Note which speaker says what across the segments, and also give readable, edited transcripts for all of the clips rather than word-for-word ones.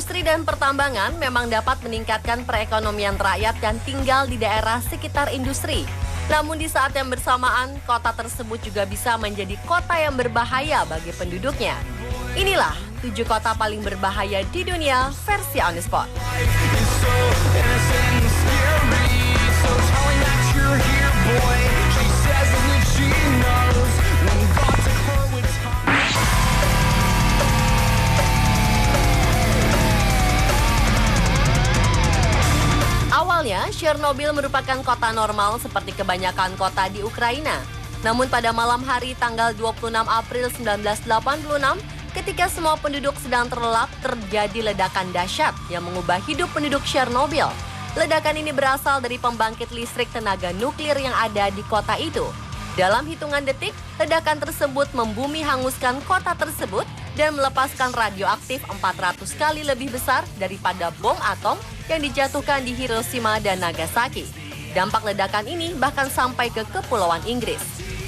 Speaker 1: Industri dan pertambangan memang dapat meningkatkan perekonomian rakyat yang tinggal di daerah sekitar industri. Namun di saat yang bersamaan, kota tersebut juga bisa menjadi kota yang berbahaya bagi penduduknya. Inilah 7 kota paling berbahaya di dunia versi On The Spot. Awalnya, Chernobyl merupakan kota normal seperti kebanyakan kota di Ukraina. Namun pada malam hari tanggal 26 April 1986, ketika semua penduduk sedang terlelap, terjadi ledakan dahsyat yang mengubah hidup penduduk Chernobyl. Ledakan ini berasal dari pembangkit listrik tenaga nuklir yang ada di kota itu. Dalam hitungan detik, ledakan tersebut membumi hanguskan kota tersebut dan melepaskan radioaktif 400 kali lebih besar daripada bom atom yang dijatuhkan di Hiroshima dan Nagasaki. Dampak ledakan ini bahkan sampai ke Kepulauan Inggris.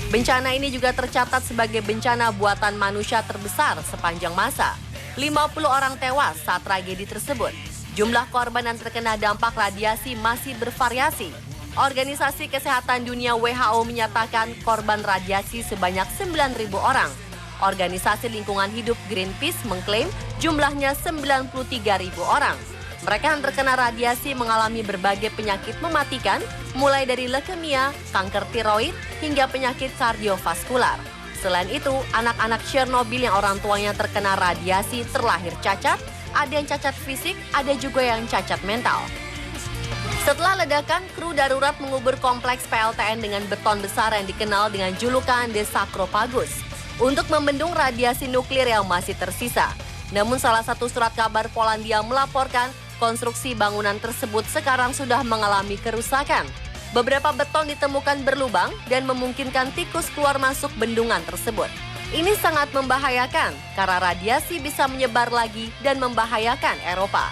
Speaker 1: Bencana ini juga tercatat sebagai bencana buatan manusia terbesar sepanjang masa. 50 orang tewas saat tragedi tersebut. Jumlah korban yang terkena dampak radiasi masih bervariasi. Organisasi Kesehatan Dunia WHO menyatakan korban radiasi sebanyak 9.000 orang. Organisasi Lingkungan Hidup Greenpeace mengklaim jumlahnya 93.000 orang. Mereka yang terkena radiasi mengalami berbagai penyakit mematikan, mulai dari leukemia, kanker tiroid, hingga penyakit kardiovaskular. Selain itu, anak-anak Chernobyl yang orang tuanya terkena radiasi terlahir cacat, ada yang cacat fisik, ada juga yang cacat mental. Setelah ledakan, kru darurat mengubur kompleks PLTN dengan beton besar yang dikenal dengan julukan The Sarcophagus untuk membendung radiasi nuklir yang masih tersisa. Namun salah satu surat kabar Polandia melaporkan konstruksi bangunan tersebut sekarang sudah mengalami kerusakan. Beberapa beton ditemukan berlubang dan memungkinkan tikus keluar masuk bendungan tersebut. Ini sangat membahayakan karena radiasi bisa menyebar lagi dan membahayakan Eropa.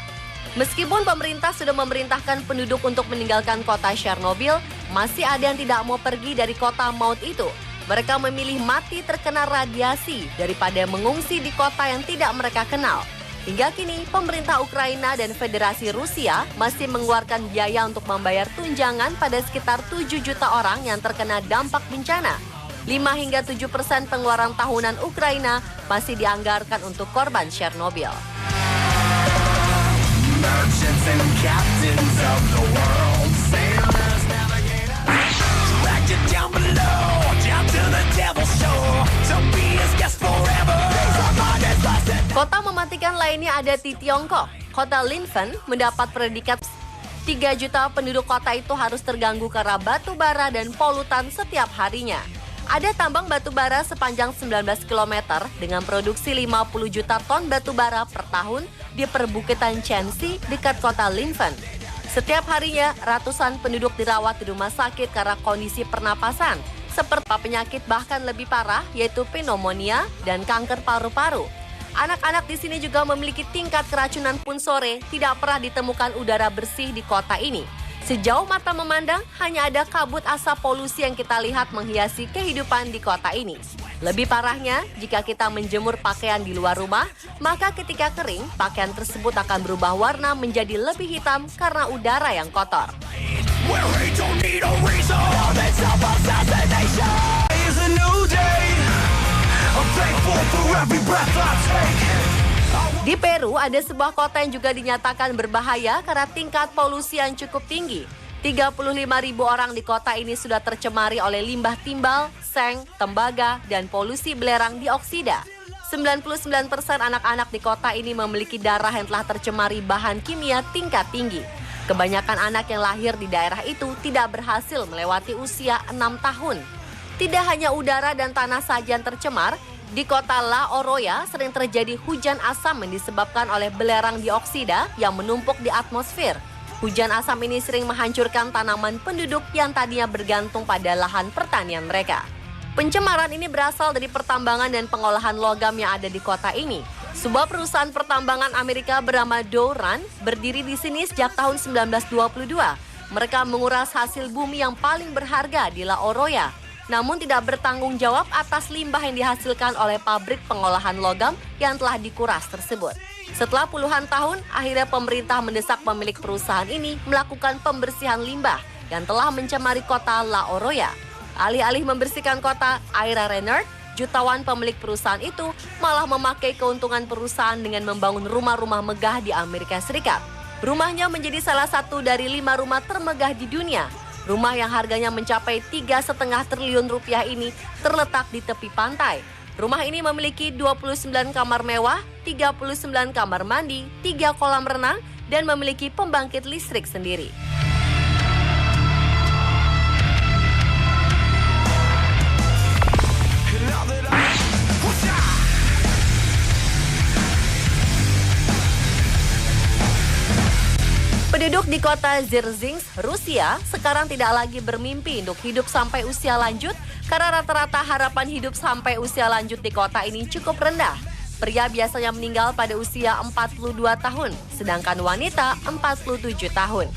Speaker 1: Meskipun pemerintah sudah memerintahkan penduduk untuk meninggalkan kota Chernobyl, masih ada yang tidak mau pergi dari kota maut itu. Mereka memilih mati terkena radiasi daripada mengungsi di kota yang tidak mereka kenal. Hingga kini, pemerintah Ukraina dan Federasi Rusia masih mengeluarkan biaya untuk membayar tunjangan pada sekitar 7 juta orang yang terkena dampak bencana. 5 hingga 7% pengeluaran tahunan Ukraina masih dianggarkan untuk korban Chernobyl. Merchants and captains of the world, sailors, navigators, dragged it down below, down to the devil's shore, to be his guest forever. Kota mematikan lainnya ada di Tiongkok. Kota Linfen mendapat predikat 3 juta penduduk kota itu harus terganggu karena batu bara dan polutan setiap harinya. Ada tambang batu bara sepanjang 19 km dengan produksi 50 juta ton batu bara per tahun di perbukitan Chenxi dekat kota Linfen. Setiap harinya, ratusan penduduk dirawat di rumah sakit karena kondisi pernapasan, seperti penyakit bahkan lebih parah yaitu pneumonia dan kanker paru-paru. Anak-anak di sini juga memiliki tingkat keracunan pun sore, tidak pernah ditemukan udara bersih di kota ini. Sejauh mata memandang, hanya ada kabut asap polusi yang kita lihat menghiasi kehidupan di kota ini. Lebih parahnya, jika kita menjemur pakaian di luar rumah, maka ketika kering, pakaian tersebut akan berubah warna menjadi lebih hitam karena udara yang kotor. Di Peru ada sebuah kota yang juga dinyatakan berbahaya karena tingkat polusi yang cukup tinggi. 35.000 orang di kota ini sudah tercemari oleh limbah timbal, seng, tembaga, dan polusi belerang dioksida. 99% anak-anak di kota ini memiliki darah yang telah tercemari bahan kimia tingkat tinggi. Kebanyakan anak yang lahir di daerah itu tidak berhasil melewati usia 6 tahun. Tidak hanya udara dan tanah saja yang tercemar, di kota La Oroya sering terjadi hujan asam yang disebabkan oleh belerang dioksida yang menumpuk di atmosfer. Hujan asam ini sering menghancurkan tanaman penduduk yang tadinya bergantung pada lahan pertanian mereka. Pencemaran ini berasal dari pertambangan dan pengolahan logam yang ada di kota ini. Sebuah perusahaan pertambangan Amerika bernama Dow Run berdiri di sini sejak tahun 1922. Mereka menguras hasil bumi yang paling berharga di La Oroya, namun tidak bertanggung jawab atas limbah yang dihasilkan oleh pabrik pengolahan logam yang telah dikuras tersebut. Setelah puluhan tahun, akhirnya pemerintah mendesak pemilik perusahaan ini melakukan pembersihan limbah yang telah mencemari kota La Oroya. Alih-alih membersihkan kota, Ira Reinert, jutawan pemilik perusahaan itu malah memakai keuntungan perusahaan dengan membangun rumah-rumah megah di Amerika Serikat. Rumahnya menjadi salah satu dari 5 rumah termegah di dunia. Rumah yang harganya mencapai 3,5 triliun rupiah ini terletak di tepi pantai. Rumah ini memiliki 29 kamar mewah, 39 kamar mandi, 3 kolam renang, dan memiliki pembangkit listrik sendiri. Penduduk di kota Dzержinsk, Rusia, sekarang tidak lagi bermimpi untuk hidup sampai usia lanjut karena rata-rata harapan hidup sampai usia lanjut di kota ini cukup rendah. Pria biasanya meninggal pada usia 42 tahun, sedangkan wanita 47 tahun.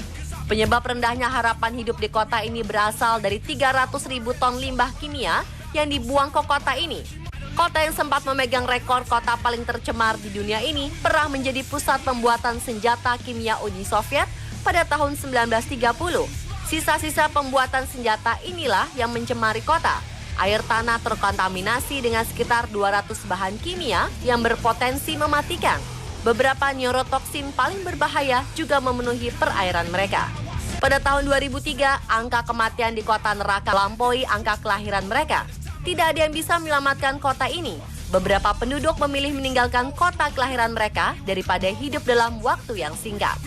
Speaker 1: Penyebab rendahnya harapan hidup di kota ini berasal dari 300.000 ton limbah kimia yang dibuang ke kota ini. Kota yang sempat memegang rekor kota paling tercemar di dunia ini pernah menjadi pusat pembuatan senjata kimia Uni Soviet pada tahun 1930. Sisa-sisa pembuatan senjata inilah yang mencemari kota. Air tanah terkontaminasi dengan sekitar 200 bahan kimia yang berpotensi mematikan. Beberapa neurotoksin paling berbahaya juga memenuhi perairan mereka. Pada tahun 2003, angka kematian di kota neraka melampaui angka kelahiran mereka. Tidak ada yang bisa menyelamatkan kota ini. Beberapa penduduk memilih meninggalkan kota kelahiran mereka daripada hidup dalam waktu yang singkat.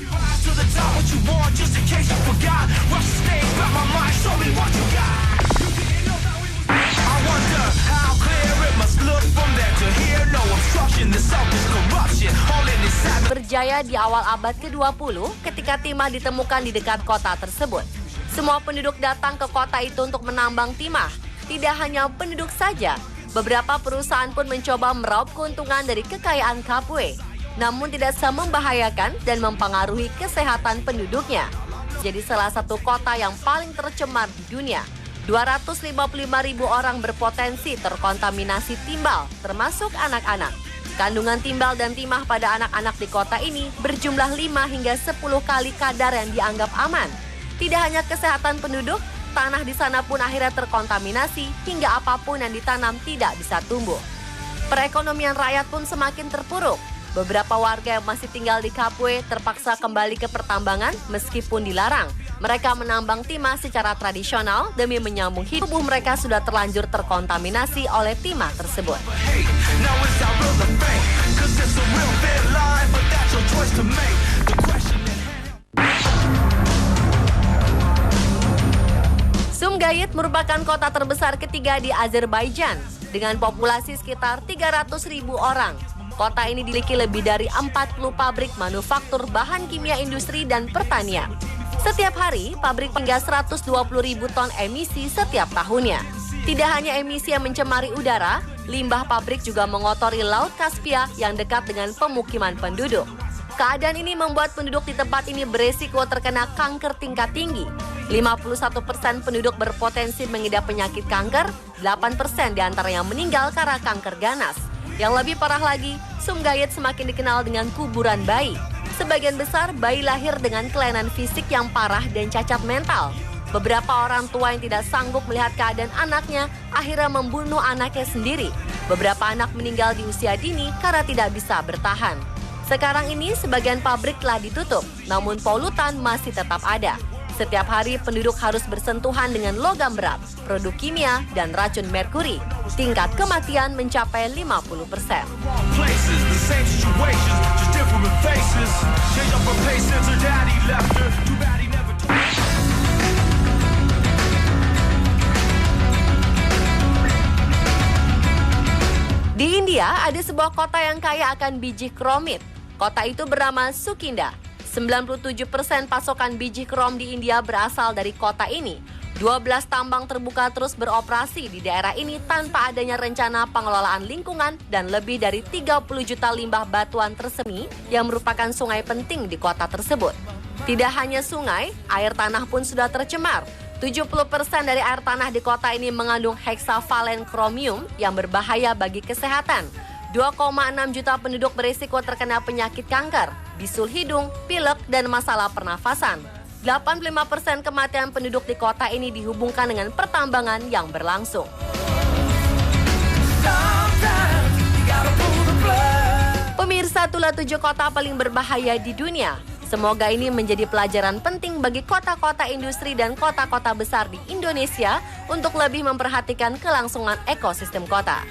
Speaker 1: Berjaya di awal abad ke-20 ketika timah ditemukan di dekat kota tersebut. Semua penduduk datang ke kota itu untuk menambang timah. Tidak hanya penduduk saja, beberapa perusahaan pun mencoba meraup keuntungan dari kekayaan Kapue, namun tidak membahayakan dan mempengaruhi kesehatan penduduknya. Jadi salah satu kota yang paling tercemar di dunia. 255.000 orang berpotensi terkontaminasi timbal, termasuk anak-anak. Kandungan timbal dan timah pada anak-anak di kota ini berjumlah 5 hingga 10 kali kadar yang dianggap aman. Tidak hanya kesehatan penduduk, tanah di sana pun akhirnya terkontaminasi hingga apapun yang ditanam tidak bisa tumbuh. Perekonomian rakyat pun semakin terpuruk. Beberapa warga yang masih tinggal di Kapue terpaksa kembali ke pertambangan meskipun dilarang. Mereka menambang timah secara tradisional demi menyambung hidup. Tubuh mereka sudah terlanjur terkontaminasi oleh timah tersebut. Sumgayit merupakan kota terbesar ketiga di Azerbaijan dengan populasi sekitar 300.000 orang. Kota ini dimiliki lebih dari 40 pabrik manufaktur bahan kimia industri dan pertanian. Setiap hari, pabrik hingga 120.000 ton emisi setiap tahunnya. Tidak hanya emisi yang mencemari udara, limbah pabrik juga mengotori Laut Kaspia yang dekat dengan pemukiman penduduk. Keadaan ini membuat penduduk di tempat ini beresiko terkena kanker tingkat tinggi. 51% penduduk berpotensi mengidap penyakit kanker, 8% diantaranya meninggal karena kanker ganas. Yang lebih parah lagi, Sumgayit semakin dikenal dengan kuburan bayi. Sebagian besar bayi lahir dengan kelainan fisik yang parah dan cacat mental. Beberapa orang tua yang tidak sanggup melihat keadaan anaknya akhirnya membunuh anaknya sendiri. Beberapa anak meninggal di usia dini karena tidak bisa bertahan. Sekarang ini sebagian pabrik telah ditutup, namun polutan masih tetap ada. Setiap hari penduduk harus bersentuhan dengan logam berat, produk kimia, dan racun merkuri. Tingkat kematian mencapai 50%. Di India, ada sebuah kota yang kaya akan biji kromit. Kota itu bernama Sukinda. 97% pasokan biji krom di India berasal dari kota ini. 12 tambang terbuka terus beroperasi di daerah ini tanpa adanya rencana pengelolaan lingkungan dan lebih dari 30 juta limbah batuan tersemi yang merupakan sungai penting di kota tersebut. Tidak hanya sungai, air tanah pun sudah tercemar. 70% dari air tanah di kota ini mengandung heksavalen kromium yang berbahaya bagi kesehatan. 2,6 juta penduduk berisiko terkena penyakit kanker, bisul hidung, pilek, dan masalah pernafasan. 85% kematian penduduk di kota ini dihubungkan dengan pertambangan yang berlangsung. Pemirsa, itulah 7 kota paling berbahaya di dunia. Semoga ini menjadi pelajaran penting bagi kota-kota industri dan kota-kota besar di Indonesia untuk lebih memperhatikan kelangsungan ekosistem kota.